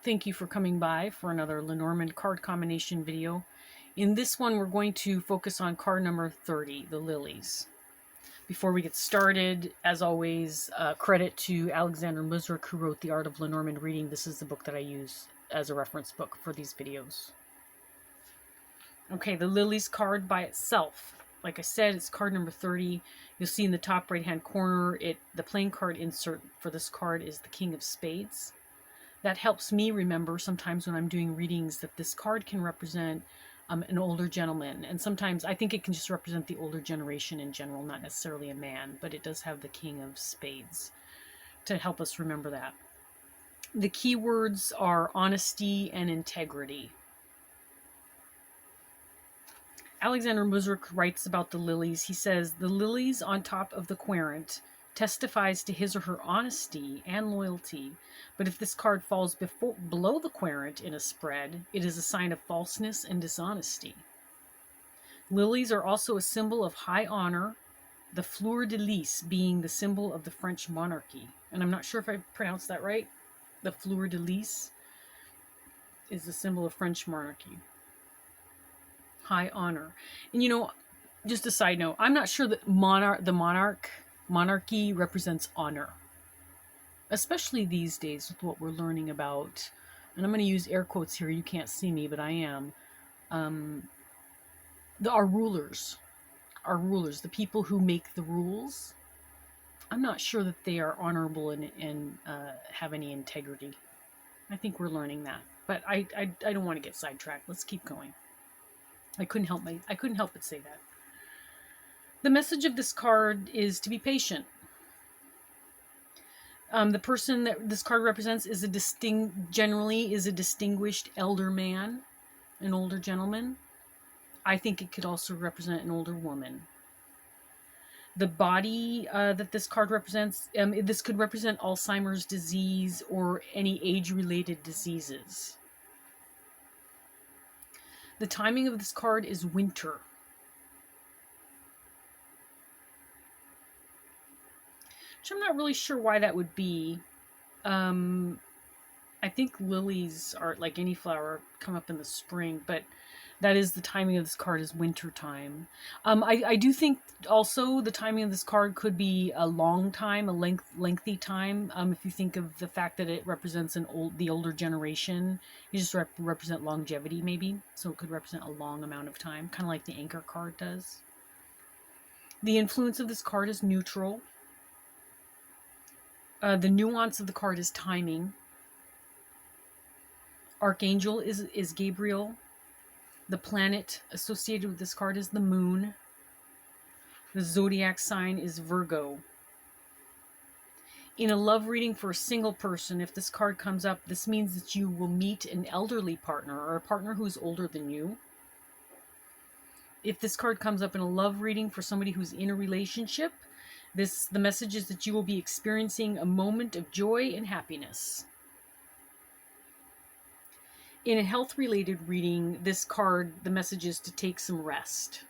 Thank you for coming by for another Lenormand card combination video. In this one, we're going to focus on card number 30, the Lilies. Before we get started, as always, credit to Alexander Musrick, who wrote The Art of Lenormand Reading. This is the book that I use as a reference book for these videos. Okay, the Lilies card by itself. Like I said, it's card number 30. You'll see in the top right-hand corner, the playing card insert for this card is the King of Spades. That helps me remember sometimes when I'm doing readings that this card can represent an older gentleman. And sometimes I think it can just represent the older generation in general, not necessarily a man, but it does have the King of Spades to help us remember that. The keywords are honesty and integrity. Alexander Musrick writes about the lilies. He says, the lilies on top of the querent testifies to his or her honesty and loyalty, but if this card falls below the querent in a spread, it is a sign of falseness and dishonesty. Lilies are also a symbol of high honor, the fleur de lis being the symbol of the French monarchy. And I'm not sure if I pronounced that right. The fleur de lis is the symbol of French monarchy. High honor. And you know, just a side note, I'm not sure that monarchy represents honor, especially these days with what we're learning about, and I'm going to use air quotes here, you can't see me, but I am, our rulers, the people who make the rules. I'm not sure that they are honorable and have any integrity. I think we're learning that, but I don't want to get sidetracked. Let's keep going. I couldn't help but say that. The message of this card is to be patient. The person that this card represents is generally a distinguished elder man, an older gentleman. I think it could also represent an older woman. The body that this card represents, this could represent Alzheimer's disease or any age-related diseases. The timing of this card is winter. Which I'm not really sure why that would be. I think lilies are, like any flower, come up in the spring, but that is the timing of this card is winter time. I do think also the timing of this card could be a long time, a lengthy time. If you think of the fact that it represents the older generation, you just represent longevity maybe. So it could represent a long amount of time, kind of like the anchor card does. The influence of this card is neutral. The nuance of the card is timing. Archangel is Gabriel. The planet associated with this card is the moon. The zodiac sign is Virgo. In a love reading for a single person, if this card comes up, this means that you will meet an elderly partner or a partner who's older than you. If this card comes up in a love reading for somebody who's in a relationship, the message is that you will be experiencing a moment of joy and happiness. In a health-related reading, this card, the message is to take some rest.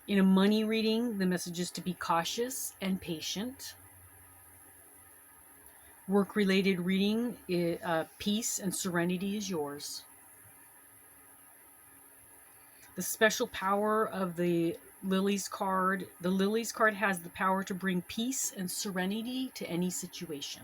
In a money reading, the message is to be cautious and patient. Work-related reading, peace and serenity is yours. The special power of the Lilies card. The Lilies card has the power to bring peace and serenity to any situation.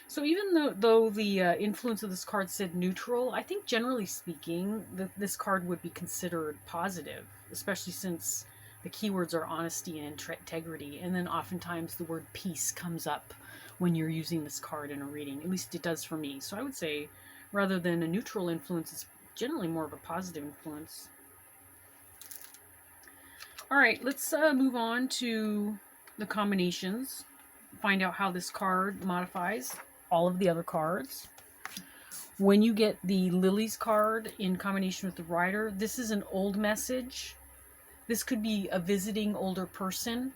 So even though the influence of this card said neutral, I think generally speaking, this card would be considered positive, especially since the keywords are honesty and integrity. And then oftentimes the word peace comes up when you're using this card in a reading. At least it does for me. So I would say rather than a neutral influence, it's generally more of a positive influence. All right, let's move on to the combinations. Find out how this card modifies all of the other cards. When you get the Lilies card in combination with the Rider, this is an old message. This could be a visiting older person,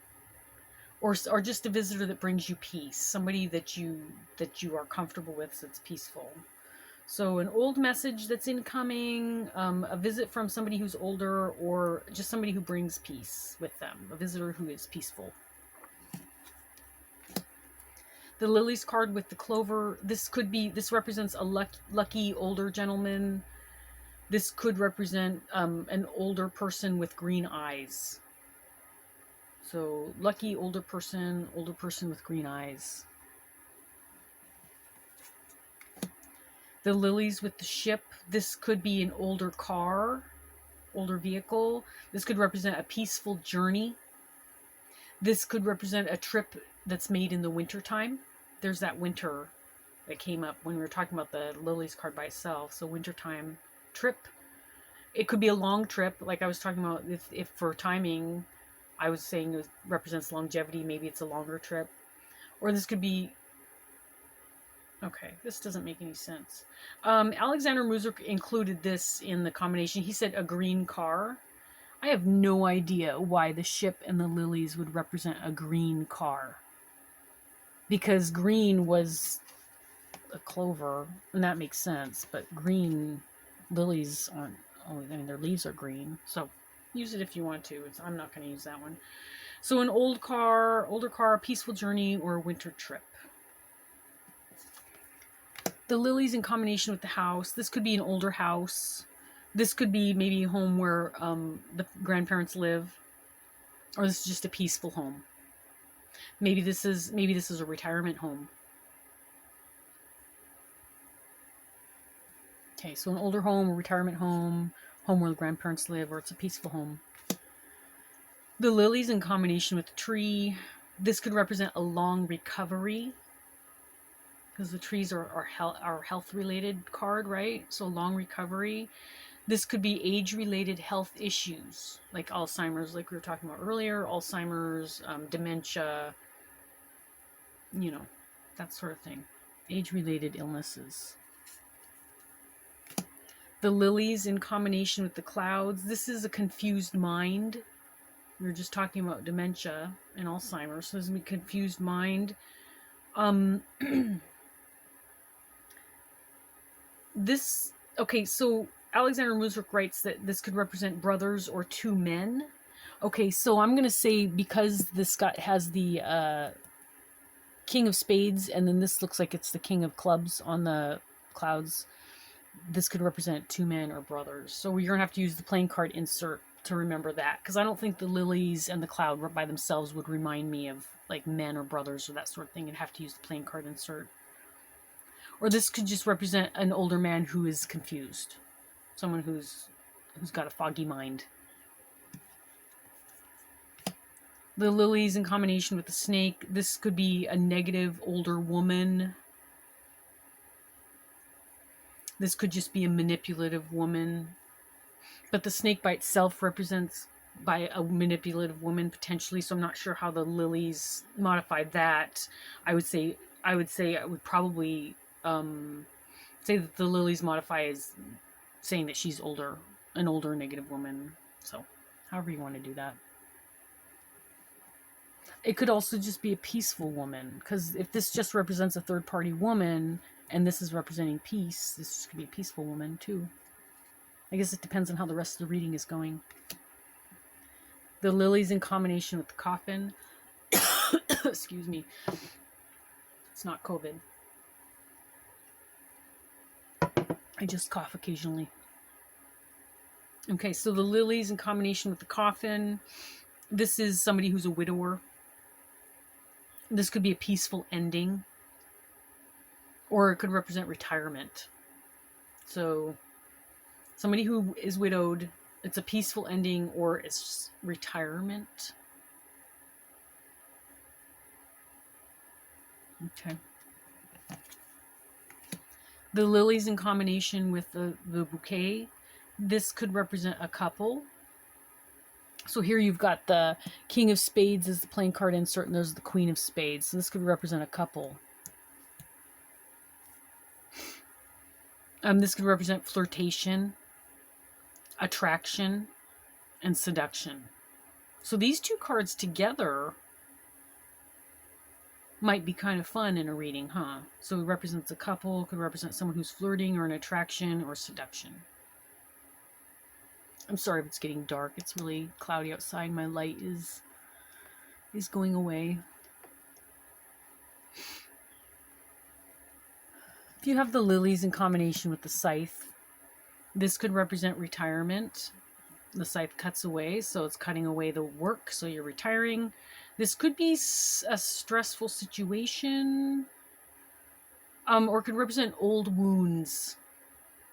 or just a visitor that brings you peace, somebody that you are comfortable with, that's peaceful. So an old message that's incoming, a visit from somebody who's older, or just somebody who brings peace with them, a visitor who is peaceful. The Lilies card with the clover, this represents a lucky older gentleman. This could represent an older person with green eyes. So lucky older person with green eyes. The Lilies with the ship, this could be an older car, older vehicle. This could represent a peaceful journey. This could represent a trip that's made in the wintertime. There's that winter that came up when we were talking about the Lilies card by itself. So wintertime trip. It could be a long trip, like I was talking about. If for timing, I was saying it represents longevity. Maybe it's a longer trip. Or this could be... Okay, this doesn't make any sense. Alexander Muzuk included this in the combination. He said a green car. I have no idea why the ship and the Lilies would represent a green car. Because green was a clover, and that makes sense. But green lilies aren't... Oh, I mean, their leaves are green. So use it if you want to. I'm not going to use that one. So an older car, a peaceful journey, or a winter trip. The Lilies in combination with the house. This could be an older house. This could be maybe a home where the grandparents live, or this is just a peaceful home. Maybe this is a retirement home. Okay, so an older home, a retirement home, home where the grandparents live, or it's a peaceful home. The Lilies in combination with the tree. This could represent a long recovery, because the trees are health-related card, right? So long recovery. This could be age-related health issues, like Alzheimer's, like we were talking about earlier, Alzheimer's, dementia, you know, that sort of thing. Age-related illnesses. The Lilies in combination with the clouds. This is a confused mind. We were just talking about dementia and Alzheimer's, so this is a confused mind. Okay, so Alexander Muzrik writes that this could represent brothers or two men. Okay, so I'm going to say, because this guy has the King of Spades, and then this looks like it's the King of Clubs on the clouds, this could represent two men or brothers. So you're going to have to use the playing card insert to remember that, because I don't think the Lilies and the cloud by themselves would remind me of like men or brothers or that sort of thing. You'd have to use the playing card insert. Or this could just represent an older man who is confused. Someone who's got a foggy mind. The Lilies in combination with the snake. This could be a negative older woman. This could just be a manipulative woman. But the snake by itself represents by a manipulative woman potentially, so I'm not sure how the Lilies modify that. I would probably say that the Lilies modify as saying that she's older, an older negative woman. So however you want to do that. It could also just be a peaceful woman, because if this just represents a third-party woman and this is representing peace, this could be a peaceful woman too. I guess it depends on how the rest of the reading is going. The Lilies in combination with the coffin. Excuse me. It's not COVID. I just cough occasionally. Okay, so the Lilies in combination with the coffin. This is somebody who's a widower. This could be a peaceful ending. Or it could represent retirement. So somebody who is widowed, it's a peaceful ending, or it's retirement. Okay. The Lilies in combination with the bouquet. This could represent a couple. So here you've got the King of Spades as the playing card insert, and there's the Queen of Spades. So this could represent a couple. This could represent flirtation, attraction, and seduction. So these two cards together might be kind of fun in a reading, huh? So it represents a couple, could represent someone who's flirting or an attraction or seduction. I'm sorry if it's getting dark. It's really cloudy outside. My light is going away. If you have the lilies in combination with the scythe, this could represent retirement. The scythe cuts away, so it's cutting away the work, so you're retiring. This could be a stressful situation, or it could represent old wounds.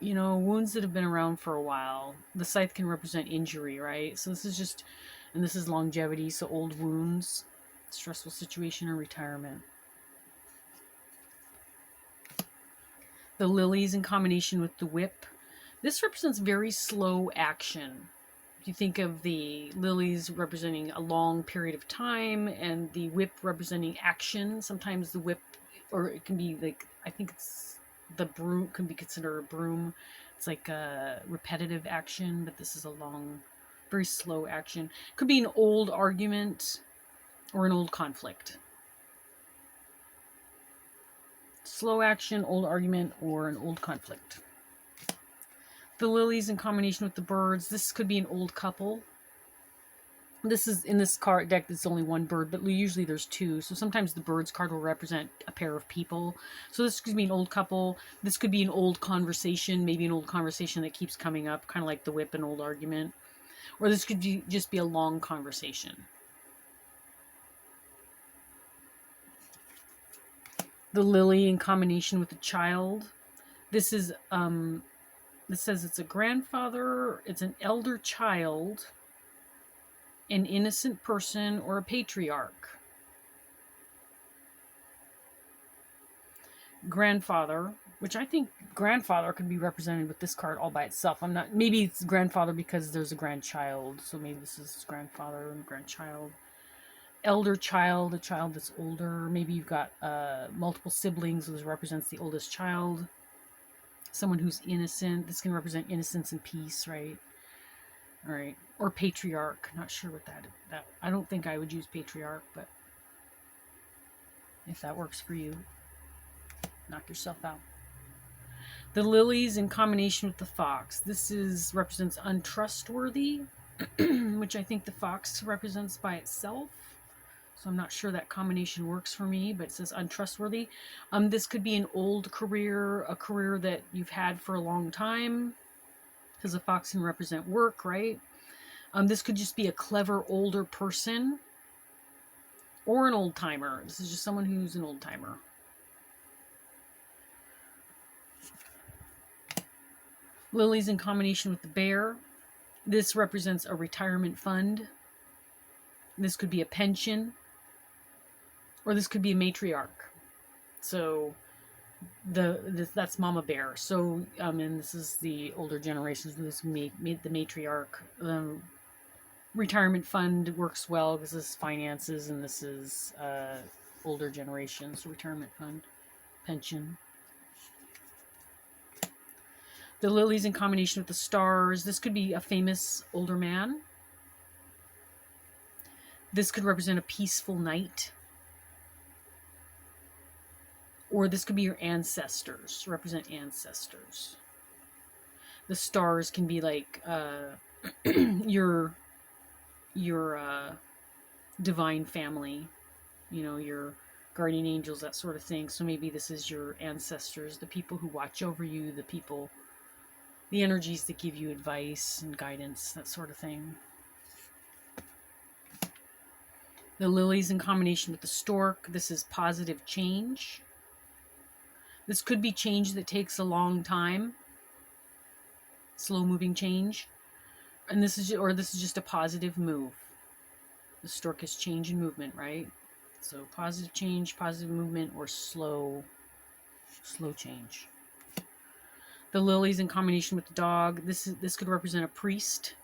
You know, wounds that have been around for a while. The scythe can represent injury, right? So this is just, and this is longevity, so old wounds, stressful situation, or retirement. The lilies in combination with the whip. This represents very slow action. If you think of the lilies representing a long period of time and the whip representing action, sometimes the whip, or it can be like, I think it's the broom, can be considered a broom. It's like a repetitive action, but this is a long, very slow action. Could be an old argument or an old conflict. Slow action, old argument, or an old conflict. The lilies in combination with the birds. This could be an old couple. This is in this card deck. There's only one bird, but usually there's two. So sometimes the birds card will represent a pair of people. So this could be an old couple. This could be an old conversation, maybe an old conversation that keeps coming up, kind of like the whip and old argument. Or this could just be a long conversation. The lily in combination with the child. This is this says it's a grandfather, it's an elder child, an innocent person, or a patriarch. Grandfather, which I think grandfather could be represented with this card all by itself. I'm not, maybe it's grandfather because there's a grandchild, so maybe this is grandfather and grandchild. Elder child, a child that's older. Maybe you've got multiple siblings, which represents the oldest child. Someone who's innocent. This can represent innocence and peace, right? All right. Or patriarch. Not sure what that. I don't think I would use patriarch, but if that works for you, knock yourself out. The lilies in combination with the fox. This represents untrustworthy, which I think the fox represents by itself. So I'm not sure that combination works for me, but it says untrustworthy. This could be an old career, a career that you've had for a long time, because a fox can represent work, right? This could just be a clever older person or an old timer. This is just someone who's an old timer. Lilies in combination with the bear. This represents a retirement fund. This could be a pension, or this could be a matriarch. So that's Mama Bear. So and this is the older generations. This made the matriarch. Retirement fund works well because this is finances, and this is older generations. Retirement fund, pension. The lilies in combination with the stars. This could be a famous older man. This could represent a peaceful night. Or this could be your ancestors, represent ancestors. The stars can be like your divine family, you know, your guardian angels, that sort of thing. So maybe this is your ancestors, the people who watch over you, the people, the energies that give you advice and guidance, that sort of thing. The lilies in combination with the stork. This is positive change. This could be change that takes a long time. Slow moving change. And this is just a positive move. The stork is change and movement, right? So positive change, positive movement, or slow change. The lilies in combination with the dog. This could represent a priest.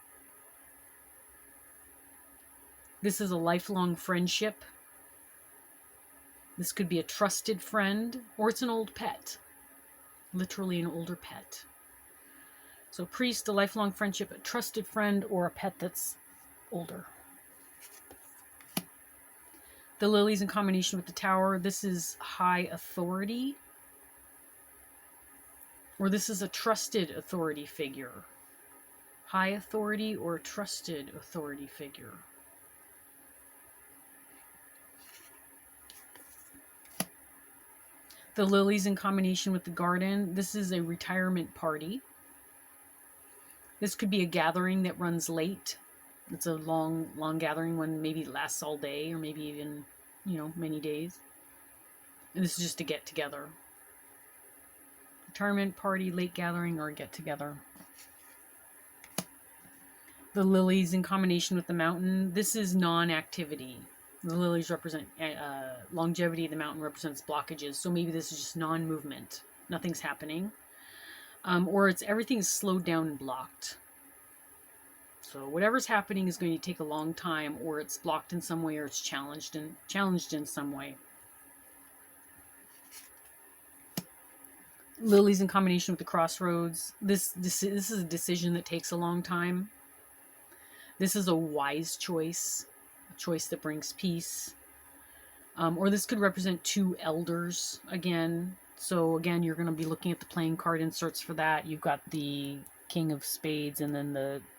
This is a lifelong friendship. This could be a trusted friend, or it's an old pet. Literally an older pet. So priest, a lifelong friendship, a trusted friend, or a pet that's older. The lilies in combination with the tower. This is high authority. Or this is a trusted authority figure. High authority or trusted authority figure. The lilies in combination with the garden. This is a retirement party. This could be a gathering that runs late. It's a long gathering, one maybe lasts all day or maybe even, many days. And this is just a get together. Retirement party, late gathering, or a get together. The lilies in combination with the mountain. This is non-activity. The lilies represent longevity. The mountain represents blockages. So maybe this is just non-movement. Nothing's happening. Or it's everything's slowed down and blocked. So whatever's happening is going to take a long time, or it's blocked in some way, or it's challenged in some way. Lilies in combination with the crossroads. This is a decision that takes a long time. This is a wise choice, a choice that brings peace. Or this could represent two elders again. So again, you're going to be looking at the playing card inserts for that. You've got the King of Spades, and then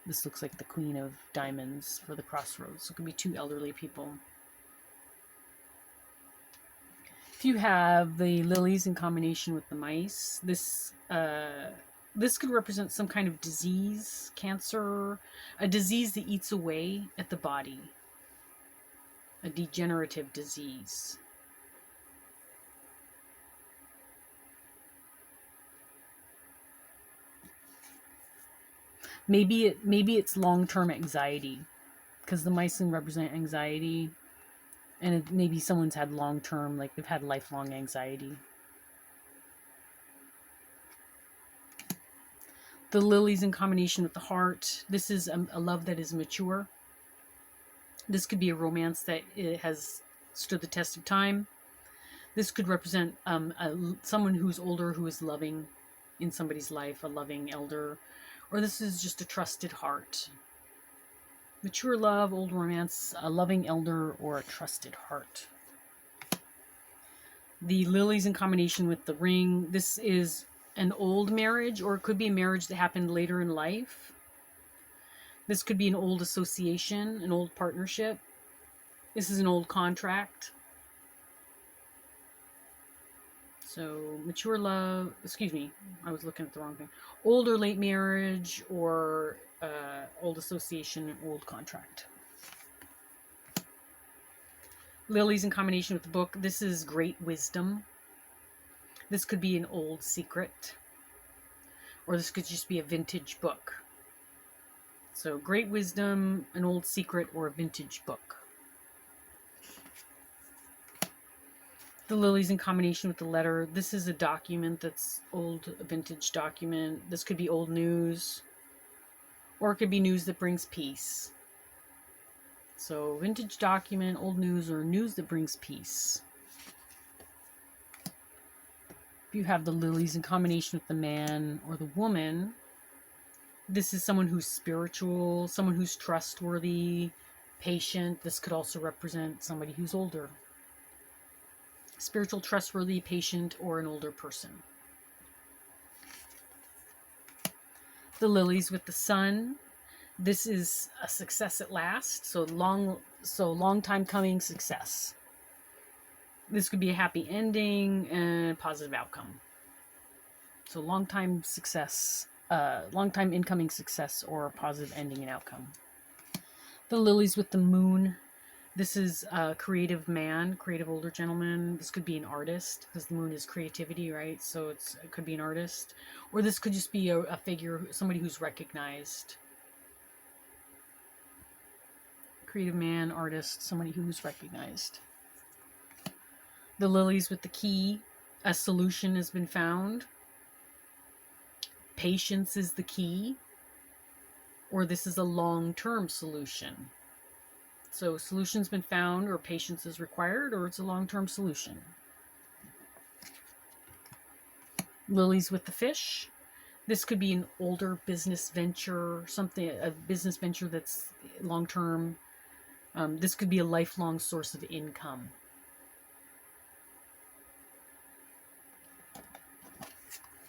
this looks like the Queen of Diamonds for the crossroads. So it could be two elderly people. If you have the lilies in combination with the mice, this could represent some kind of disease, cancer, a disease that eats away at the body, a degenerative disease. Maybe it's long-term anxiety, because the mice can represent anxiety. And maybe someone's had long-term, like they've had lifelong anxiety. The lilies in combination with the heart. This is a love that is mature. This could be a romance that has stood the test of time. This could represent someone who's older, who is loving in somebody's life, a loving elder. Or this is just a trusted heart. Mature love, old romance, a loving elder, or a trusted heart. The lilies in combination with the ring. This is an old marriage, or it could be a marriage that happened later in life. This could be an old association, an old partnership. This is an old contract. So mature love, excuse me, I was looking at the wrong thing. Old or late marriage, or old association, old contract. Lilies in combination with the book. This is great wisdom. This could be an old secret, or this could just be a vintage book. So great wisdom, an old secret, or a vintage book. The lilies in combination with the letter. This is a document that's old, a vintage document. This could be old news, or it could be news that brings peace. So vintage document, old news, or news that brings peace. If you have the lilies in combination with the man or the woman, this is someone who's spiritual, someone who's trustworthy, patient. This could also represent somebody who's older. Spiritual, trustworthy, patient, or an older person. The lilies with the sun. This is a success at last. So long time coming success. This could be a happy ending and a positive outcome. So long time success, long time incoming success, or a positive ending and outcome. The lilies with the moon. This is a creative man, creative older gentleman. This could be an artist, because the moon is creativity, right? So it could be an artist. Or this could just be a figure, somebody who's recognized. Creative man, artist, somebody who's recognized. The lilies with the key. A solution has been found. Patience is the key. Or this is a long-term solution. So solution's been found, or patience is required, or it's a long-term solution. Lilies with the fish. This could be an older business venture, a business venture that's long-term. This could be a lifelong source of income.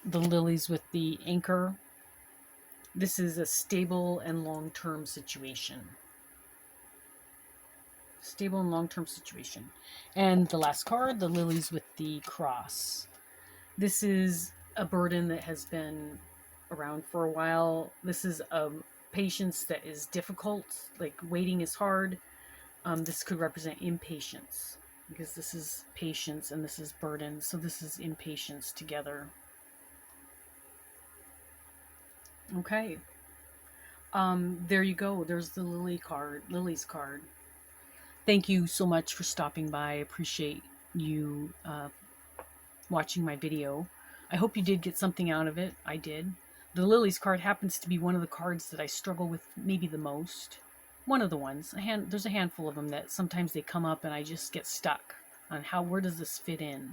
The lilies with the anchor. This is a stable and long-term situation. Stable and long-term situation. And the last card, the lilies with the cross. This is a burden that has been around for a while. This is patience that is difficult, like waiting is hard. This could represent impatience because this is patience and this is burden. So this is impatience together. Okay. There you go. There's the Lily's card. Thank you so much for stopping by. I appreciate you watching my video. I hope you did get something out of it. I did. The Lilies card happens to be one of the cards that I struggle with maybe the most. One of the ones. There's a handful of them that sometimes they come up and I just get stuck on where does this fit in?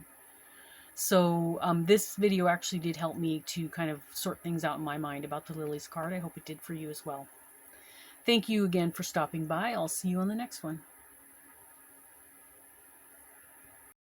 So this video actually did help me to kind of sort things out in my mind about the Lilies card. I hope it did for you as well. Thank you again for stopping by. I'll see you on the next one.